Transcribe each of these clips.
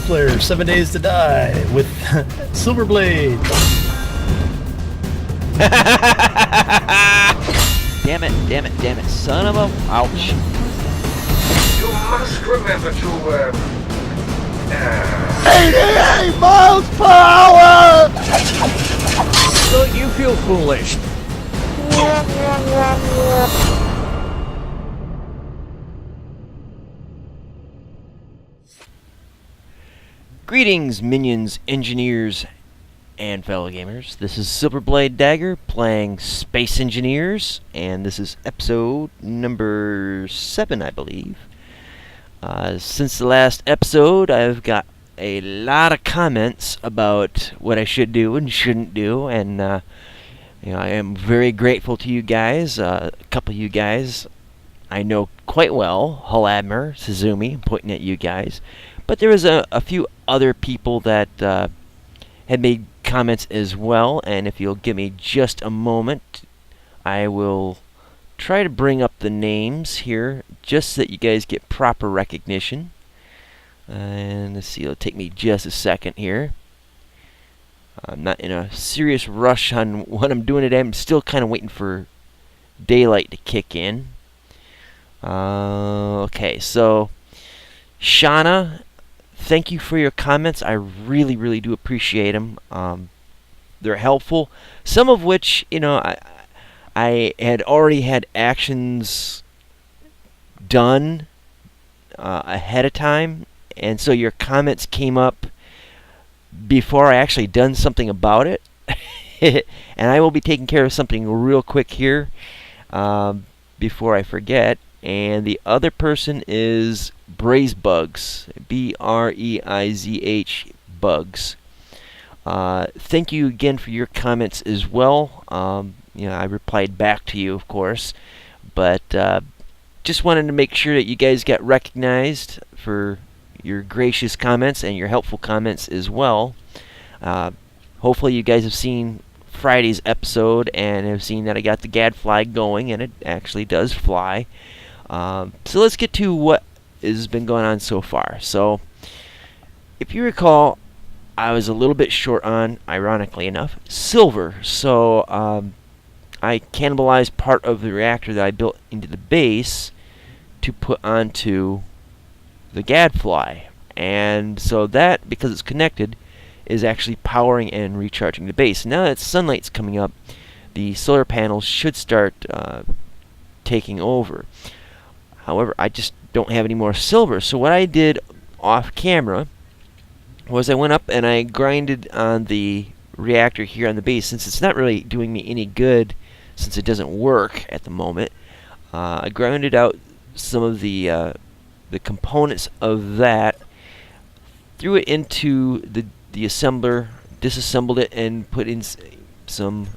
Flare 7 Days to Die with Silverblade. Damn it, son of a... Ouch. You must remember to, 88 miles per hour! Don't you feel foolish? Greetings, minions, engineers, and fellow gamers. This is Silverblade Dagger playing Space Engineers, and this is episode number 7, I believe. Since the last episode, I've got a lot of comments about what I should do and shouldn't do, and I am very grateful to you guys. A couple of you guys I know quite well, Hull Admiral, Suzumi, I'm pointing at you guys. But there was a few other people that had made comments as well, and if you'll give me just a moment, I will try to bring up the names here, just so that you guys get proper recognition. And let's see, it'll take me just a second here. I'm not in a serious rush on what I'm doing today. I'm still kind of waiting for daylight to kick in. Okay, so Shauna, thank you for your comments. I really, really do appreciate them. They're helpful. Some of which, I had already had actions done ahead of time, and so your comments came up before I actually done something about it. And I will be taking care of something real quick here before I forget. And the other person is Brazebugs, B-R-E-I-Z-H Bugs. Thank you again for your comments as well. I replied back to you, of course, but just wanted to make sure that you guys got recognized for your gracious comments and your helpful comments as well. Hopefully you guys have seen Friday's episode and have seen that I got the Gadfly going, and it actually does fly. So let's get to what has been going on so far. So, if you recall, I was a little bit short on, ironically enough, silver. So, I cannibalized part of the reactor that I built into the base to put onto the Gadfly. And so that, because it's connected, is actually powering and recharging the base. Now that sunlight's coming up, the solar panels should start taking over. However, I just don't have any more silver. So what I did off camera was I went up and I grinded on the reactor here on the base. Since it's not really doing me any good, since it doesn't work at the moment, I grinded out some of the components of that, threw it into the assembler, disassembled it, and put in some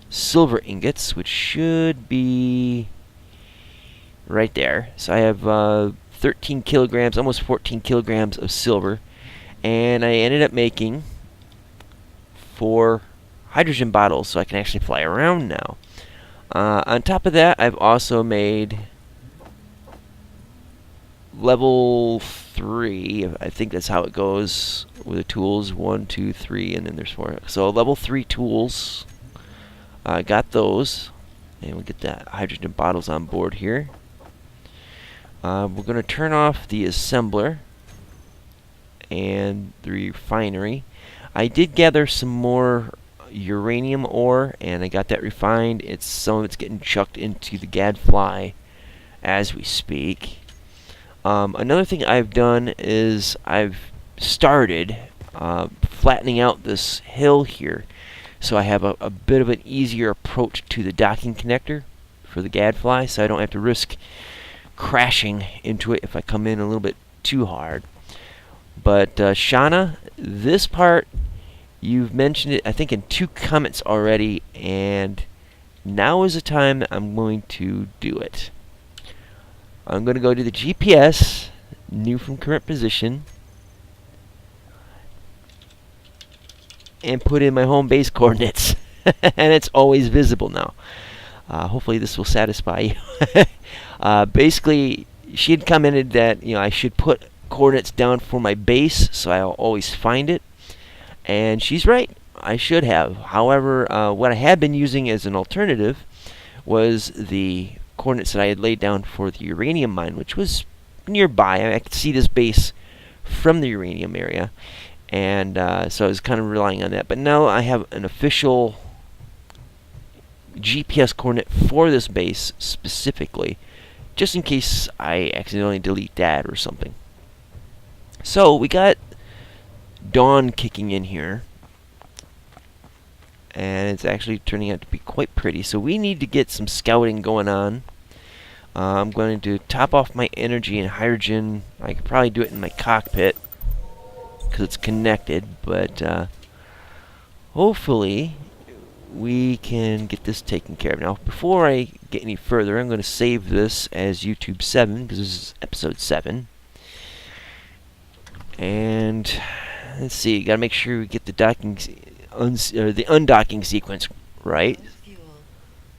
silver ingots, which should be right there. So I have 13 kilograms, almost 14 kilograms of silver, and I ended up making 4 hydrogen bottles, so I can actually fly around now. On top of that, I've also made level 3, I think that's how it goes with the tools, 1, 2, 3, and then there's 4. So level 3 tools, I got those, and we'll get the hydrogen bottles on board here. We're going to turn off the assembler and the refinery. I did gather some more uranium ore, and I got that refined. Some of it's getting chucked into the Gadfly as we speak. Another thing I've done is I've started flattening out this hill here, so I have a bit of an easier approach to the docking connector for the Gadfly, so I don't have to risk crashing into it if I come in a little bit too hard. But Shauna, this part, you've mentioned it I think in 2 comments already, and now is the time that I'm going to do it. I'm going to go to the GPS, new from current position, and put in my home base coordinates. And it's always visible now. Hopefully this will satisfy you. Basically, she had commented that I should put coordinates down for my base, so I'll always find it. And she's right. I should have. However, what I had been using as an alternative was the coordinates that I had laid down for the uranium mine, which was nearby. I could see this base from the uranium area, and so I was kind of relying on that. But now I have an official GPS coordinate for this base specifically, just in case I accidentally delete that or something. So we got dawn kicking in here, and it's actually turning out to be quite pretty. So we need to get some scouting going on. I'm going to top off my energy and hydrogen. I could probably do it in my cockpit because it's connected, but hopefully we can get this taken care of. Now, before I get any further, I'm going to save this as YouTube 7 because this is episode 7. And let's see, got to make sure we get the docking, the undocking sequence right.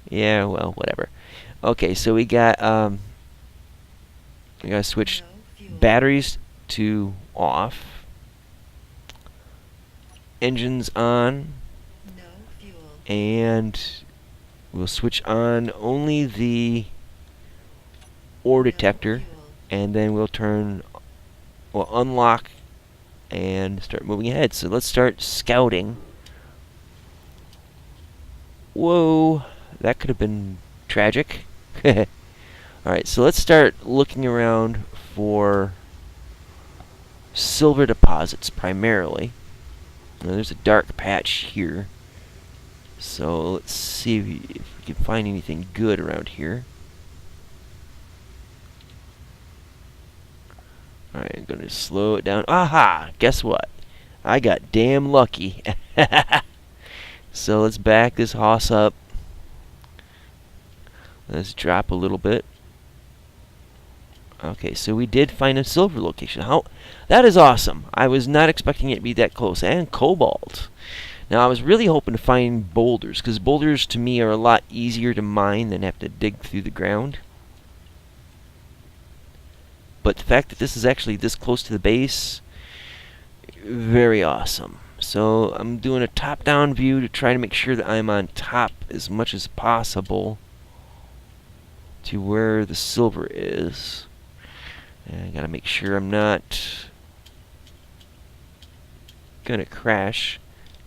Yeah, well, whatever. Okay, so we got to switch batteries to off, engines on, and we'll switch on only the ore detector, and then we'll unlock and start moving ahead. So let's start scouting. Whoa, that could have been tragic. Alright, so let's start looking around for silver deposits primarily. Now, there's a dark patch here. So let's see if we can find anything good around here. Alright, I'm going to slow it down. Aha! Guess what? I got damn lucky. So let's back this hoss up. Let's drop a little bit. Okay, so we did find a silver location. That is awesome. I was not expecting it to be that close. And cobalt. Now, I was really hoping to find boulders, because boulders to me are a lot easier to mine than have to dig through the ground. But the fact that this is actually this close to the base, very awesome. So I'm doing a top-down view to try to make sure that I'm on top as much as possible to where the silver is. And I gotta make sure I'm not gonna crash.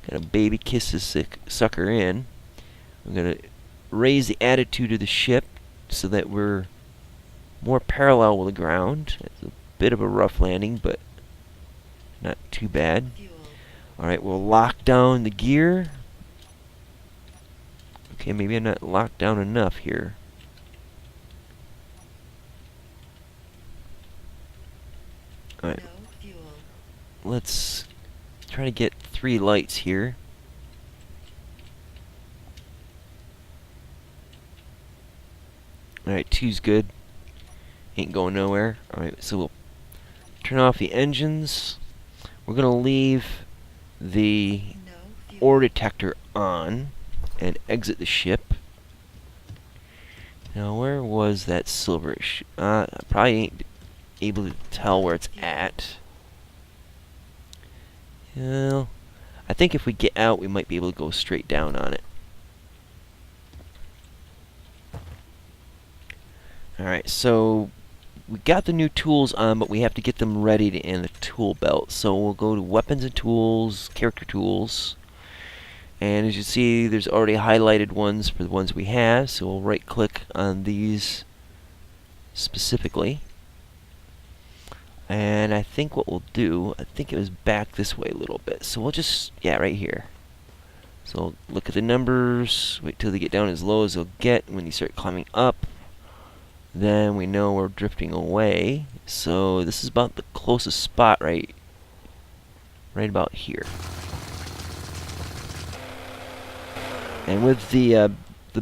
Gotta baby kiss this sucker in. I'm gonna raise the attitude of the ship so that we're more parallel with the ground. It's a bit of a rough landing, but not too bad. Alright, we'll lock down the gear. Okay, maybe I'm not locked down enough here. Alright, let's try to get 3 lights here. Alright, 2's good. Ain't going nowhere. Alright, so we'll turn off the engines. We're going to leave the ore detector on and exit the ship. Now, where was that silver? Probably ain't able to tell where it's at. Well, I think if we get out, we might be able to go straight down on it. Alright, so we got the new tools on, but we have to get them ready to in the tool belt. So we'll go to weapons and tools, character tools, and as you see, there's already highlighted ones for the ones we have. So we'll right click on these specifically, and I think what we'll do, I think it was back this way a little bit, so we'll just, yeah, right here. So look at the numbers, wait till they get down as low as they'll get. When you start climbing up, then we know we're drifting away. So this is about the closest spot, right about here. And with the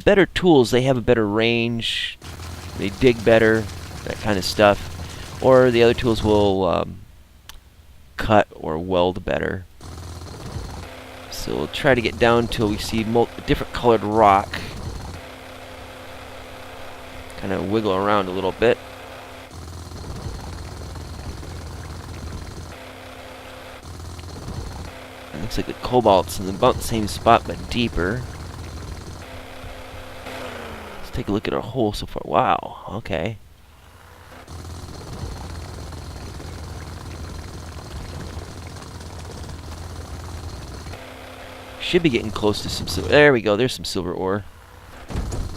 better tools, they have a better range, they dig better, that kind of stuff. Or the other tools will cut or weld better. So we'll try to get down till we see different colored rock. Kind of wiggle around a little bit. Looks like the cobalt's in about the same spot, but deeper. Let's take a look at our hole so far. Wow, okay. Should be getting close to some silver. There we go, there's some silver ore.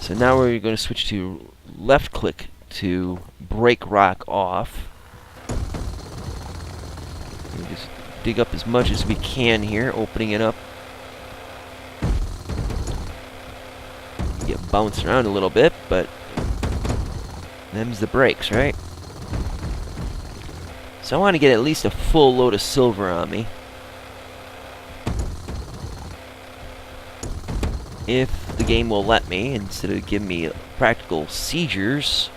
So now we're going to switch to left click to break rock off. We just dig up as much as we can here, opening it up. Get bounced around a little bit, but them's the breaks, right? So I want to get at least a full load of silver on me. If the game will let me, instead of giving me practical seizures.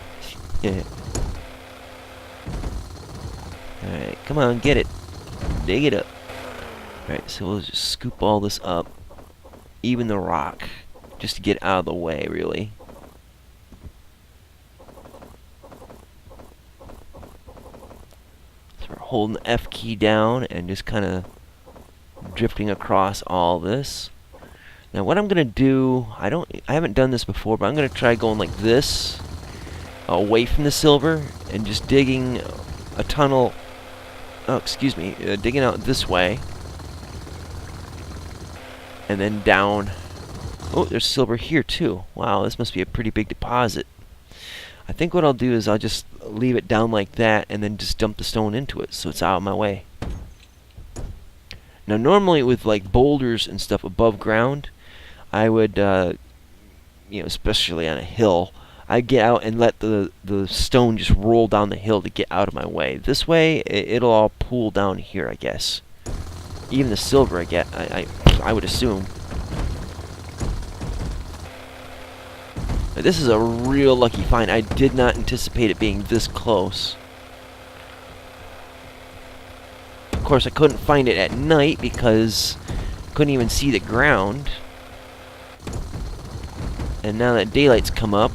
Alright, come on, get it. Dig it up. Alright, so we'll just scoop all this up. Even the rock. Just to get out of the way, really. So we're holding the F key down and just kind of drifting across all this. Now what I'm gonna do, I haven't done this before, but I'm gonna try going like this, away from the silver, and just digging a tunnel. Oh, excuse me, digging out this way, and then down. Oh, there's silver here too. Wow, this must be a pretty big deposit. I think what I'll do is I'll just leave it down like that, and then just dump the stone into it, so it's out of my way. Now normally with like boulders and stuff above ground, I would, you know, especially on a hill, I'd get out and let the stone just roll down the hill to get out of my way. This way, it'll all pool down here, I guess. Even the silver, I would assume. But this is a real lucky find. I did not anticipate it being this close. Of course, I couldn't find it at night because I couldn't even see the ground. And now that daylight's come up,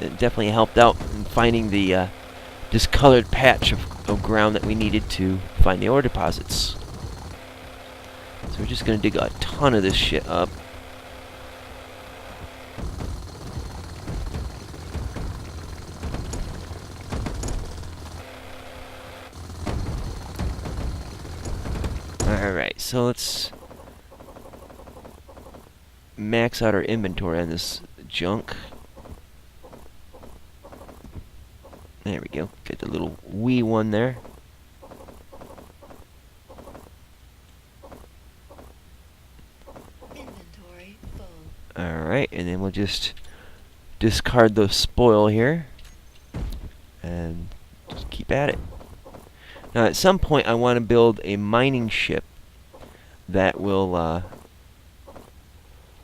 it definitely helped out in finding the discolored patch of ground that we needed to find the ore deposits. So we're just going to dig a ton of this shit up. Alright, so let's max out our inventory on this junk. There we go. Get the little wee one there. Inventory full. Alright, and then we'll just discard the spoil here. And just keep at it. Now at some point I want to build a mining ship that will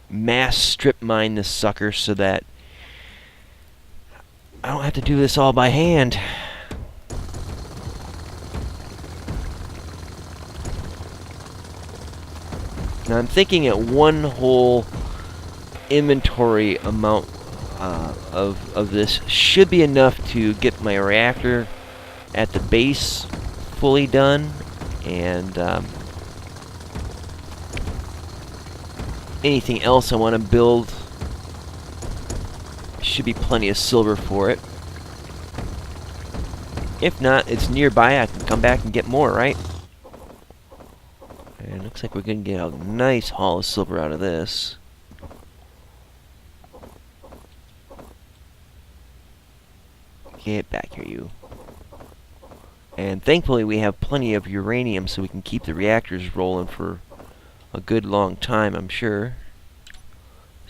mass strip mine this sucker so that I don't have to do this all by hand. Now I'm thinking at one whole inventory amount of this should be enough to get my reactor at the base fully done, and anything else I want to build should be plenty of silver for it. If not, it's nearby. I can come back and get more, right? And it looks like we're going to get a nice haul of silver out of this. Get back here, you. And thankfully we have plenty of uranium so we can keep the reactors rolling for a good long time, I'm sure.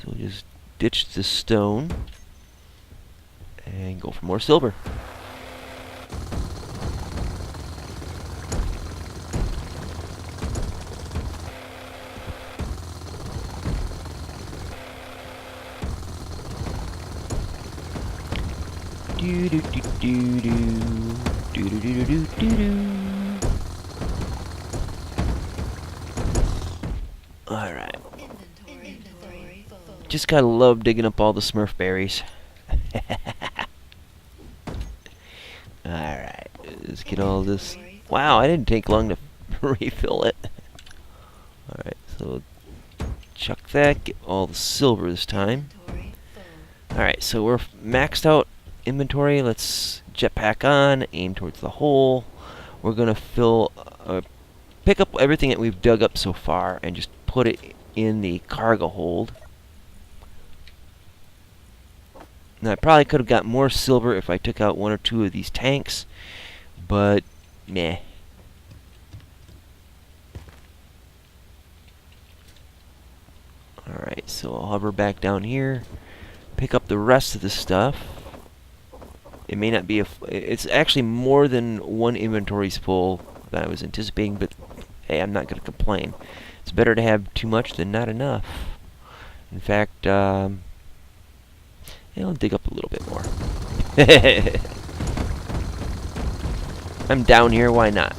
So we'll just ditch the stone and go for more silver. Do do do do do do do do do do do. All right. Inventory full. Just gotta love digging up all the Smurf berries. Alright, let's get all this. Wow, I didn't take long to refill it. that. Get all the silver this time. Inventory full. Alright, so we're maxed out inventory. Let's jetpack on, aim towards the hole. We're going to pick up everything that we've dug up so far and just put it in the cargo hold. Now, I probably could have got more silver if I took out one or two of these tanks, but meh. Alright, so I'll hover back down here, pick up the rest of the stuff. It may not be it's actually more than one inventory's full than I was anticipating, but hey, I'm not going to complain. It's better to have too much than not enough. In fact, yeah, I'll dig up a little bit more. I'm down here, why not?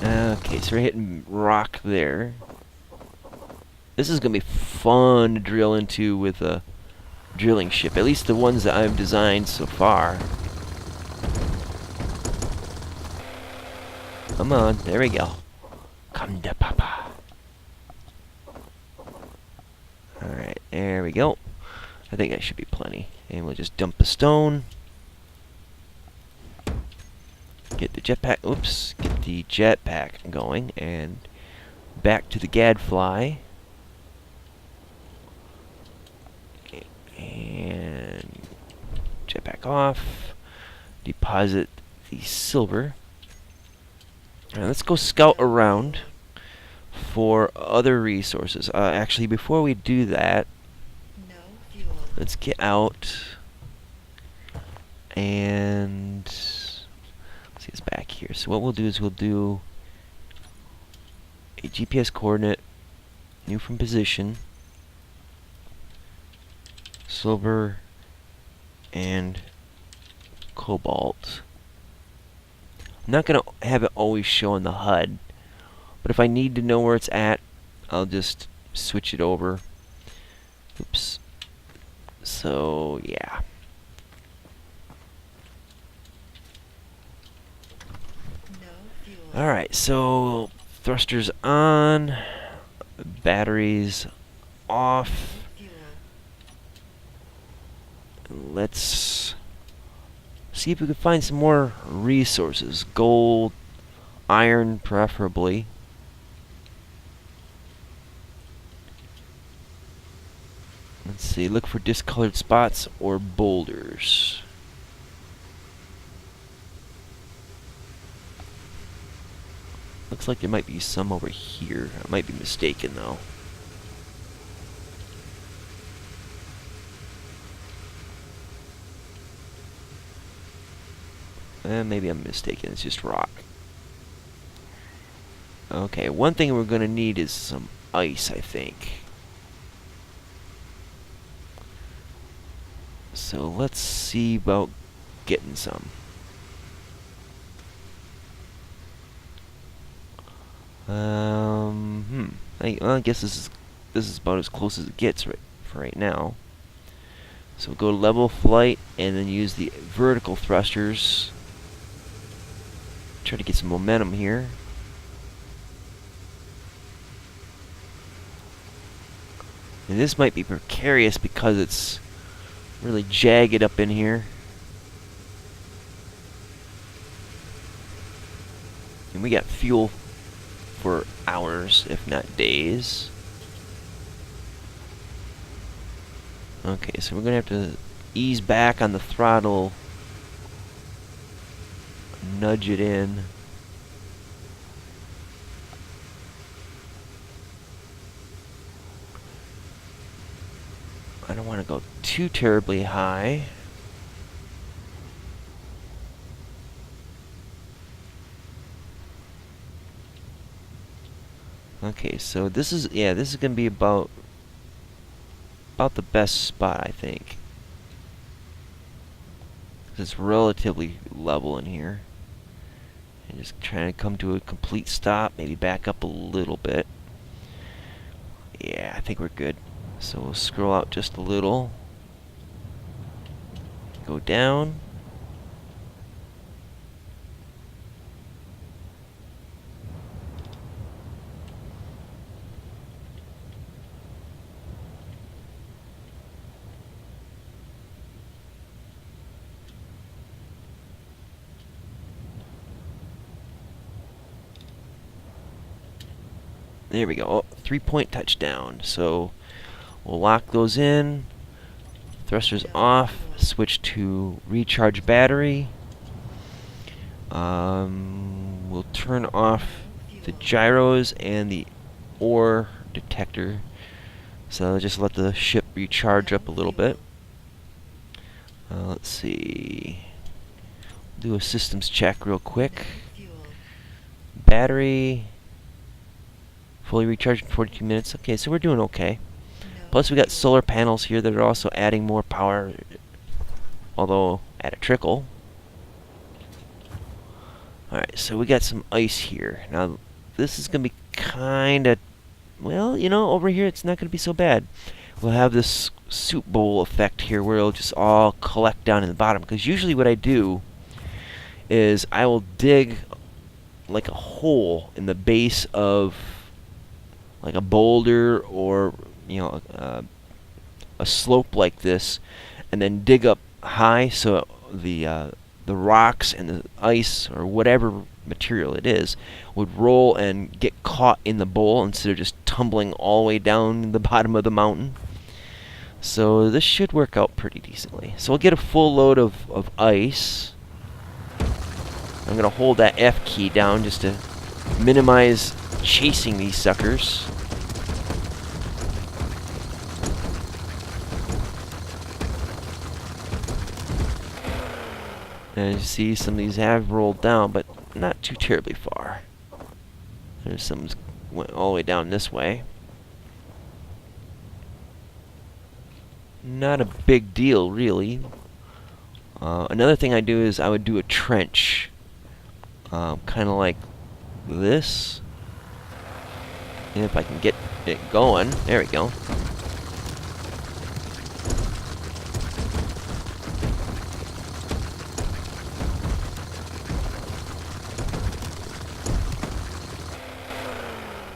Okay, so we're hitting rock there. This is going to be fun to drill into with a drilling ship, at least the ones that I've designed so far. Come on, there we go. Come to Papa. Alright, there we go. I think that should be plenty. And we'll just dump a stone. Get the jetpack, oops, get the jetpack going, and back to the Gadfly. And jetpack off. Deposit the silver. Now let's go scout around for other resources. Actually, before we do that, No fuel. let's get out and see, it's back here. So what we'll do is we'll do a GPS coordinate, new from position, silver, and cobalt. I'm not going to have it always show on the HUD, but if I need to know where it's at, I'll just switch it over. Oops. So, yeah. No fuel. Alright, so thrusters on, batteries off. Fuel. Let's see if we can find some more resources. Gold, iron preferably. Let's see, look for discolored spots or boulders. Looks like there might be some over here. I might be mistaken though. Maybe I'm mistaken. It's just rock. Okay, one thing we're going to need is some ice, I think. So let's see about getting some. Well, I guess this is about as close as it gets for right now. So go to level flight and then use the vertical thrusters. Try to get some momentum here. And this might be precarious because it's really jagged up in here. And we got fuel for hours, if not days. Okay, so we're going to have to ease back on the throttle. Nudge it in. I don't want to go too terribly high. Okay, so this is going to be about the best spot, I think. It's relatively level in here. And just trying to come to a complete stop. Maybe back up a little bit. Yeah, I think we're good. So we'll scroll out just a little. Go down. There we go. Oh, 3-point touchdown. So we'll lock those in. Thrusters off. Switch to recharge battery. We'll turn off the gyros and the ore detector. So just let the ship recharge up a little bit. Let's see. Do a systems check real quick. Battery. Fully recharged in 42 minutes. Okay, so we're doing okay. Plus we got solar panels here that are also adding more power, although at a trickle. Alright, so we got some ice here. Now this is going to be kind of, well, you know, over here it's not going to be so bad. We'll have this soup bowl effect here where it'll just all collect down in the bottom. Because usually what I do is I will dig like a hole in the base of like a boulder or, you know, a slope like this, and then dig up high so the rocks and the ice or whatever material it is would roll and get caught in the bowl instead of just tumbling all the way down the bottom of the mountain. So this should work out pretty decently. So we'll get a full load of ice. I'm going to hold that F key down just to minimize chasing these suckers. And you see some of these have rolled down, but not too terribly far. There's some went all the way down this way. Not a big deal, really. Another thing I do is I would do a trench, kind of like this. And if I can get it going, there we go.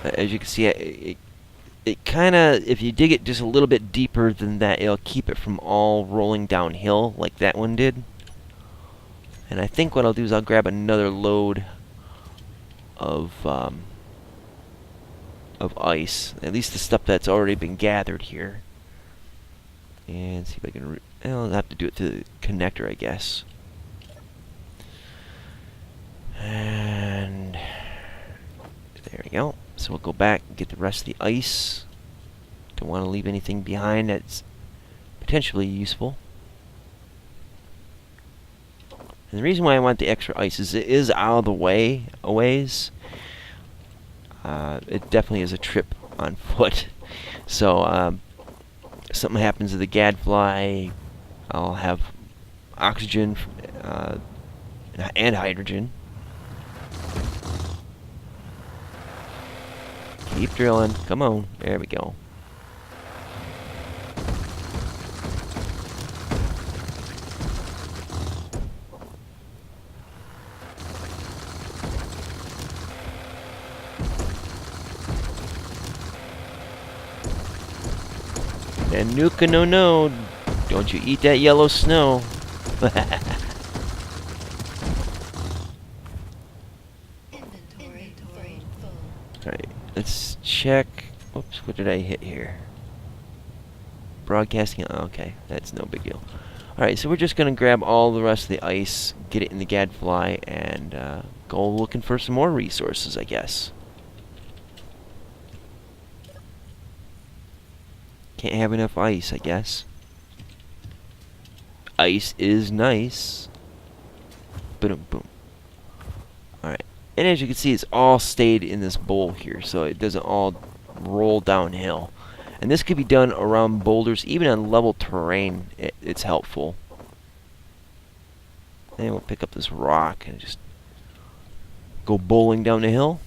As you can see, it kind of, if you dig it just a little bit deeper than that, it'll keep it from all rolling downhill like that one did. And I think what I'll do is I'll grab another load of ice, at least the stuff that's already been gathered here, and see if I can. I'll have to do it to the connector, I guess. And there we go. So we'll go back and get the rest of the ice. Don't want to leave anything behind that's potentially useful. And the reason why I want the extra ice is it is out of the way a ways. It definitely is a trip on foot. So something happens to the Gadfly, I'll have oxygen and hydrogen. Keep drilling. Come on. There we go. And Nuka no, don't you eat that yellow snow. Inventory full. Alright, let's check. Oops, what did I hit here? Broadcasting. Oh, okay, that's no big deal. Alright, so we're just going to grab all the rest of the ice, get it in the Gadfly, and go looking for some more resources, I guess. Can't have enough ice, I guess. Ice is nice. Boom, boom. Alright. And as you can see, it's all stayed in this bowl here, so it doesn't all roll downhill. And this could be done around boulders, even on level terrain. It's helpful. And we'll pick up this rock and just go bowling down the hill.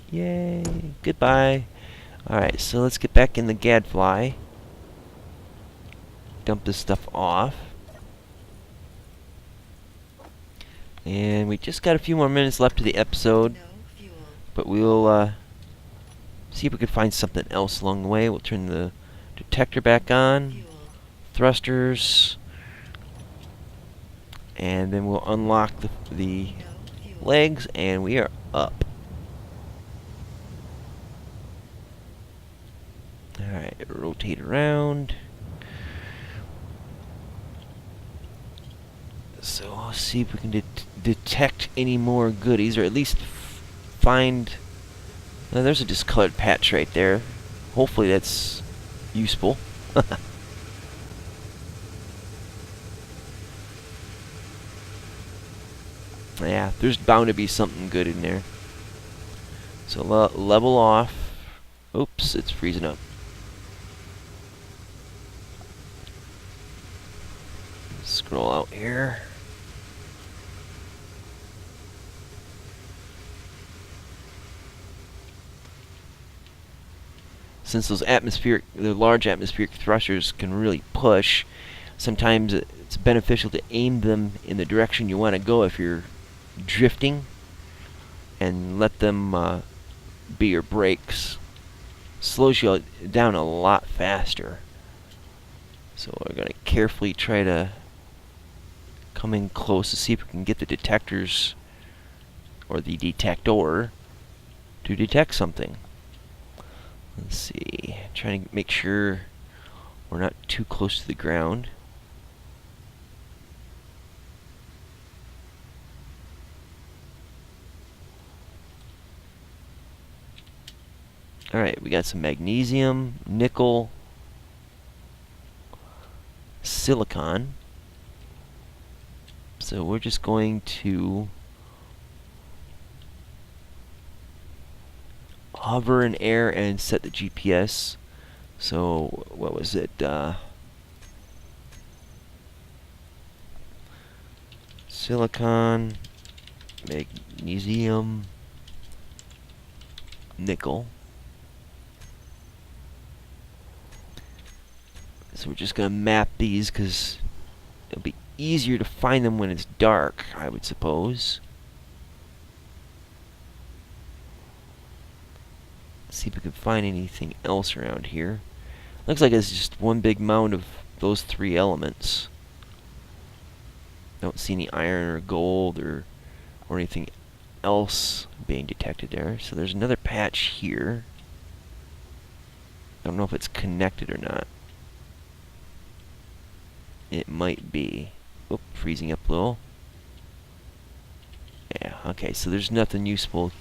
Yay! Goodbye. Alright, so let's get back in the Gadfly. Dump this stuff off. And we just got a few more minutes left of the episode. No fuel. But we'll see if we can find something else along the way. We'll turn the detector back on. Fuel. Thrusters. And then we'll unlock the No fuel. legs, and we are up. Alright, rotate around. So I'll see if we can detect any more goodies, or at least find... Now, there's a discolored patch right there. Hopefully that's useful. Yeah, there's bound to be something good in there. So level off. Oops, it's freezing up. Scroll out here. Since those the large atmospheric thrusters can really push, sometimes it's beneficial to aim them in the direction you want to go if you're drifting, and let them be your brakes. Slows you down a lot faster. So we're going to carefully try to come in close to see if we can get the detectors, or the detector, to detect something. Let's see. Trying to make sure we're not too close to the ground. Alright, we got some magnesium, nickel, silicon. So we're just going to hover in air and set the GPS. So what was it? Silicon, magnesium, nickel. So we're just going to map these because it'll be easier to find them when it's dark, I would suppose. See if we can find anything else around here. Looks like it's just one big mound of those three elements. Don't see any iron or gold or anything else being detected there. So there's another patch here. I don't know if it's connected or not. It might be. Oop, freezing up a little. Yeah, okay, so there's nothing useful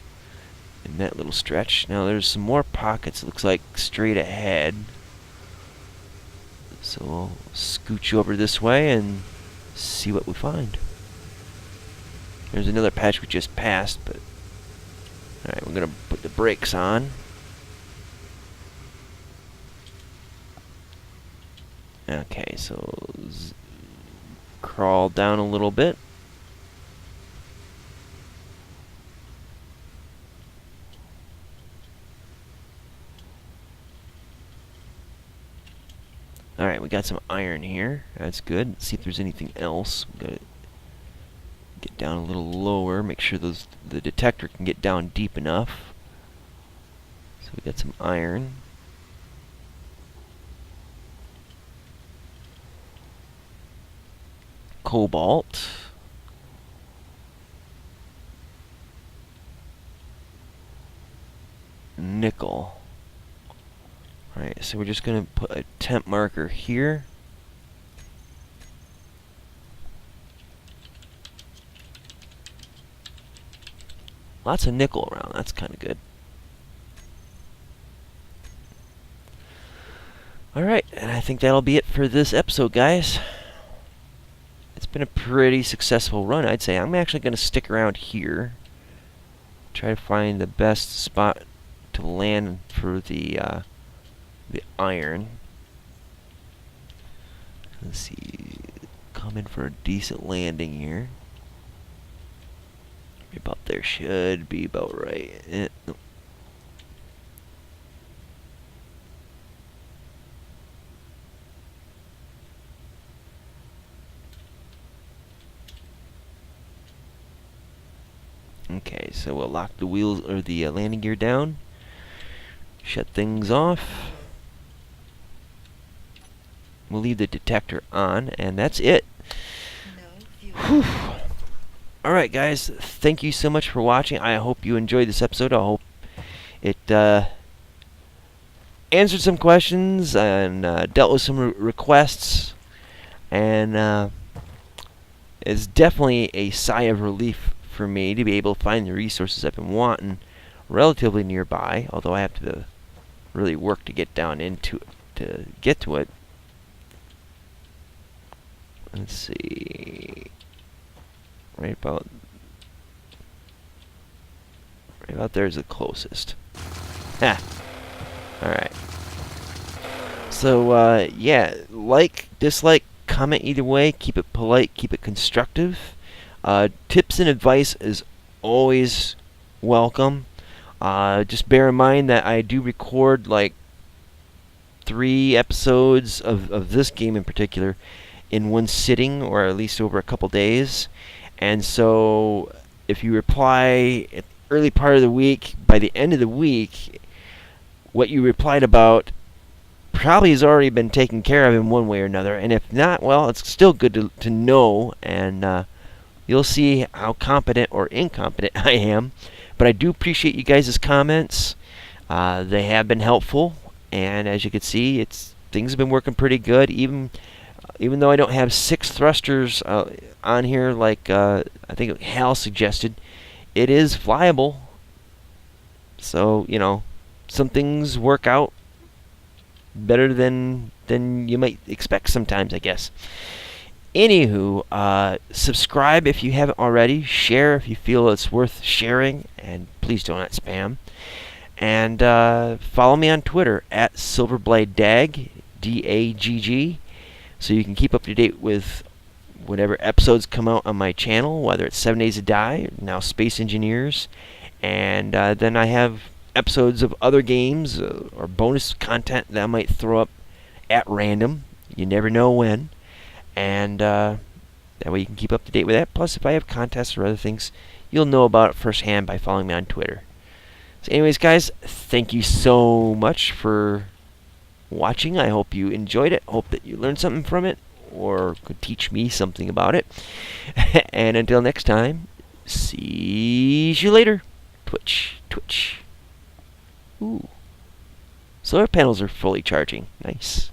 in that little stretch. Now there's some more pockets, it looks like, straight ahead. So we'll scooch over this way and see what we find. There's another patch we just passed, but... Alright, we're gonna put the brakes on. Okay, so crawl down a little bit. Alright, we got some iron here. That's good. Let's see if there's anything else. We've got to get down a little lower, make sure the detector can get down deep enough. So we got some iron. Cobalt. Nickel. Alright, so we're just going to put a temp marker here. Lots of nickel around, that's kind of good. Alright, and I think that'll be it for this episode, guys. It's been a pretty successful run, I'd say. I'm actually going to stick around here. Try to find the best spot to land for the iron. Let's see. Come in for a decent landing here. About there should be about right. Nope. Okay, so we'll lock the wheels or the landing gear down. Shut things off. We'll leave the detector on, and that's it. No fuel. Alright guys, thank you so much for watching. I hope you enjoyed this episode. I hope it answered some questions and dealt with some requests. And it's definitely a sigh of relief for me to be able to find the resources I've been wanting relatively nearby, although I have to really work to get down into it, to get to it. Let's see. Right about there is the closest. Ha! Alright. So, yeah, like, dislike, comment either way. Keep it polite, keep it constructive. Tips and advice is always welcome. Just bear in mind that I do record, like, 3 episodes of this game in particular in one sitting, or at least over a couple days. And so, if you reply at the early part of the week, by the end of the week, what you replied about probably has already been taken care of in one way or another. And if not, well, it's still good to know, and you'll see how competent or incompetent I am. But I do appreciate you guys' comments. They have been helpful, and as you can see, things have been working pretty good. Even though I don't have 6 thrusters on here like I think Hal suggested, it is flyable. So, you know, some things work out better than you might expect sometimes, I guess. Anywho, subscribe if you haven't already. Share if you feel it's worth sharing, and please do not spam. And follow me on Twitter at SilverbladeDag, DAGG, so you can keep up to date with whatever episodes come out on my channel, whether it's 7 Days to Die, or now Space Engineers. And then I have episodes of other games or bonus content that I might throw up at random. You never know when. And that way you can keep up to date with that. Plus, if I have contests or other things, you'll know about it firsthand by following me on Twitter. So anyways, guys, thank you so much for watching. I hope you enjoyed it. Hope that you learned something from it, or could teach me something about it. And until next time, see you later. Twitch. Ooh. Solar panels are fully charging. Nice.